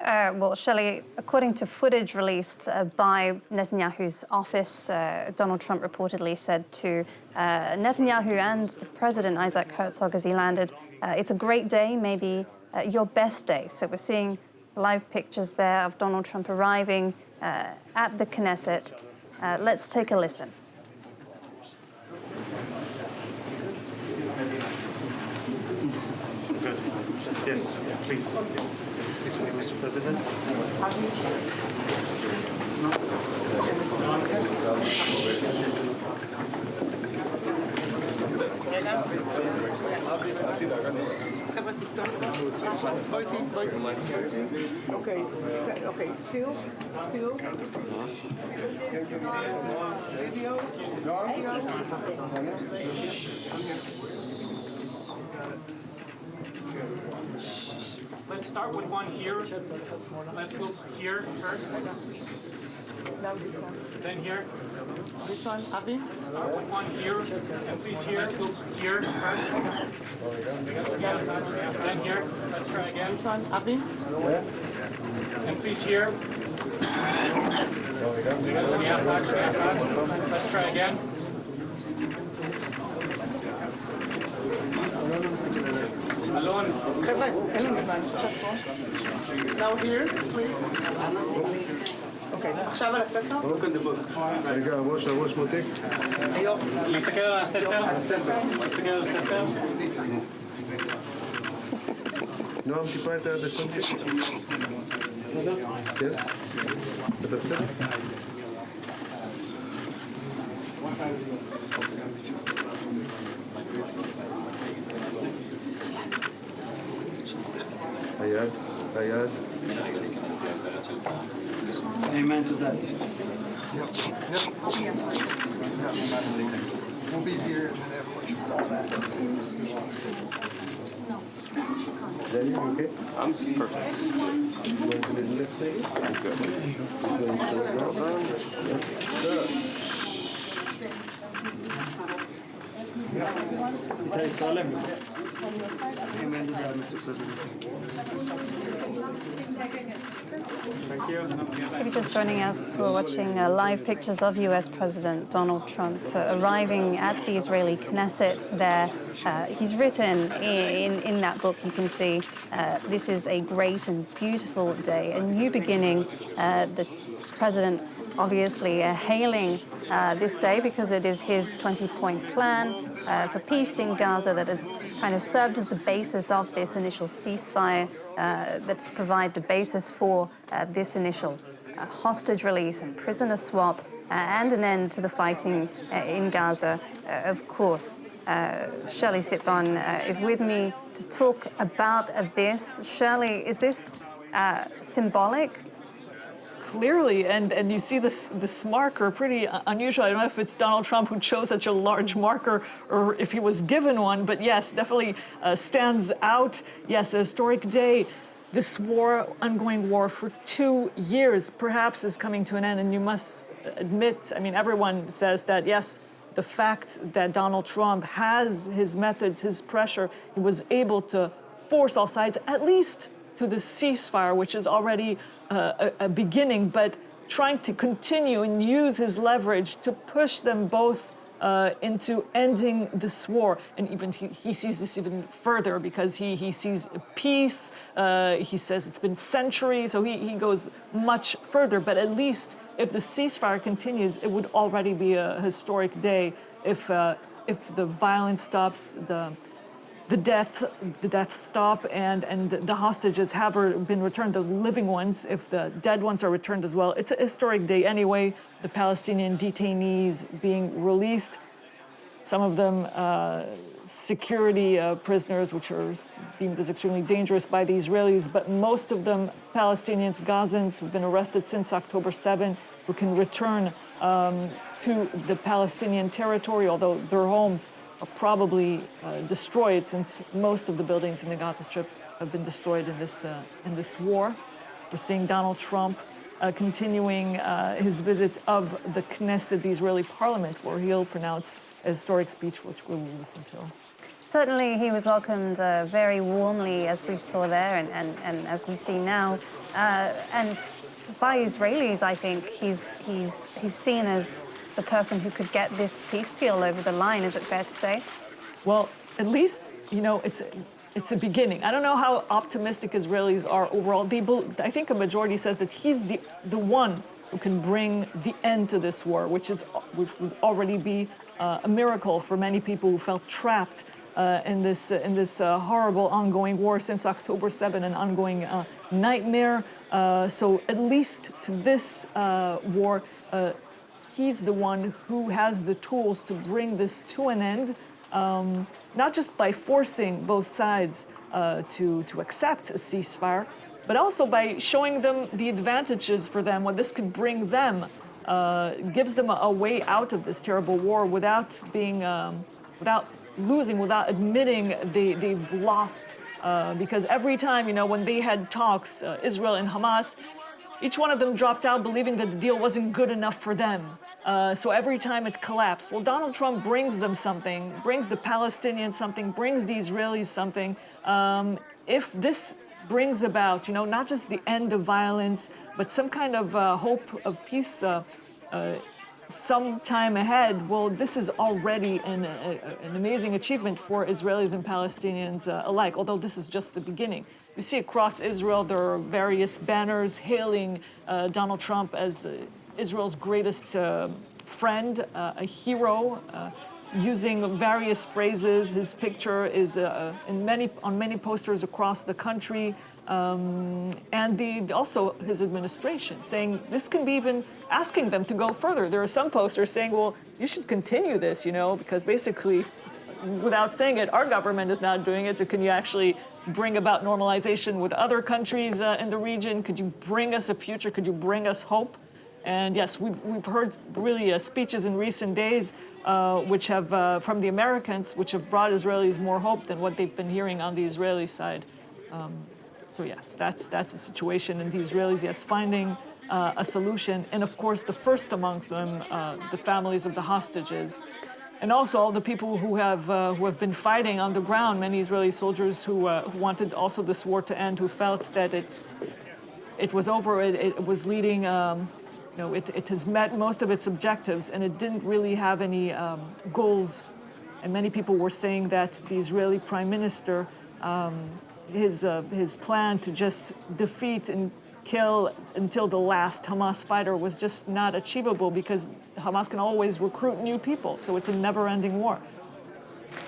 Well, Shirli, according to footage released by Netanyahu's office, Donald Trump reportedly said to Netanyahu and the president, Isaac Herzog, as he landed, it's a great day, maybe your best day. So we're seeing live pictures there of Donald Trump arriving at the Knesset. Let's take a listen. Good. Yes, please. This way, Mr. President. Okay, still. Let's start with one here. Let's look here first. Then here. This one, Avi? Start with one here. And please here. Let's look here first. Then here. Let's try again. This one, Avi? And please here. Let's try again. Alone. Now here, please. אוקיי, עכשיו על הספר? רגע, הראש מותק. להסתכל על הספר. להסתכל על הספר. נועם, טיפה את היד לשם. כן? אתה בסדר? היד. Amen to that. We'll be here and then everyone should fall back. Daniel, okay? I'm perfect. You want to lift things? I'm good. Yes, sir. Amen to that, Mr. President. Thank you. If you're just joining us, we're watching live pictures of US President Donald Trump arriving at the Israeli Knesset there. He's written in that book, you can see, this is a great and beautiful day, a new beginning. The president obviously hailing this day because it is his 20-point plan for peace in Gaza that has kind of served as the basis of this initial ceasefire, that's provide the basis for this initial hostage release and prisoner swap and an end to the fighting in Gaza. Of course, Shirli Sitbon is with me to talk about this. Shirli, is this symbolic? Clearly, and you see this marker, pretty unusual. I don't know if it's Donald Trump who chose such a large marker or if he was given one, but yes, definitely stands out. Yes, a historic day. This war, ongoing war for 2 years, perhaps is coming to an end, and you must admit, I mean, everyone says that, yes, the fact that Donald Trump has his methods, his pressure, he was able to force all sides, at least to the ceasefire, which is already a beginning, but trying to continue and use his leverage to push them both into ending this war. And even he sees this even further because he sees peace. He says it's been centuries, so he goes much further. But at least if the ceasefire continues, it would already be a historic day if the violence stops, the deaths stop, and the hostages have been returned, the living ones, if the dead ones are returned as well. It's a historic day anyway, the Palestinian detainees being released, some of them security prisoners, which are deemed as extremely dangerous by the Israelis, but most of them Palestinians, Gazans, who've been arrested since October 7, who can return to the Palestinian territory, although their homes are probably destroyed, since most of the buildings in the Gaza Strip have been destroyed in this war. We're seeing Donald Trump continuing his visit of the Knesset, the Israeli parliament, where he'll pronounce a historic speech, which we will listen to. Certainly, he was welcomed very warmly, as we saw there, and as we see now. And by Israelis, I think he's seen as the person who could get this peace deal over the line. Is it fair to say? Well, at least, it's a beginning. I don't know how optimistic Israelis are overall. I think a majority says that he's the one who can bring the end to this war, which would already be a miracle for many people who felt trapped in this horrible ongoing war since October 7, an ongoing nightmare. So at least to this war, he's the one who has the tools to bring this to an end, not just by forcing both sides to accept a ceasefire, but also by showing them the advantages for them, what this could bring them, gives them a way out of this terrible war without losing, without admitting they've lost. Because every time, when they had talks, Israel and Hamas, each one of them dropped out believing that the deal wasn't good enough for them. So every time it collapsed. Well, Donald Trump brings them something, brings the Palestinians something, brings the Israelis something. If this brings about, not just the end of violence, but some kind of hope of peace some time ahead, well, this is already an amazing achievement for Israelis and Palestinians alike, although this is just the beginning. You see across Israel, there are various banners hailing Donald Trump as Israel's greatest friend, a hero, using various phrases. His picture is on many posters across the country. And also his administration saying this can be even asking them to go further. There are some posters saying, well, you should continue this, because basically, without saying it, our government is not doing it. So can you actually bring about normalization with other countries in the region? Could you bring us a future? Could you bring us hope? And yes, we've heard really speeches in recent days which have, from the Americans, which have brought Israelis more hope than what they've been hearing on the Israeli side. So yes, that's the situation, and the Israelis, yes, finding a solution, and of course, the first amongst them, the families of the hostages, and also all the people who have been fighting on the ground. Many Israeli soldiers who wanted also this war to end, who felt that it was over, it was leading. It has met most of its objectives, and it didn't really have any goals. And many people were saying that the Israeli Prime Minister. His plan to just defeat and kill until the last Hamas fighter was just not achievable, because Hamas can always recruit new people, so it's a never-ending war.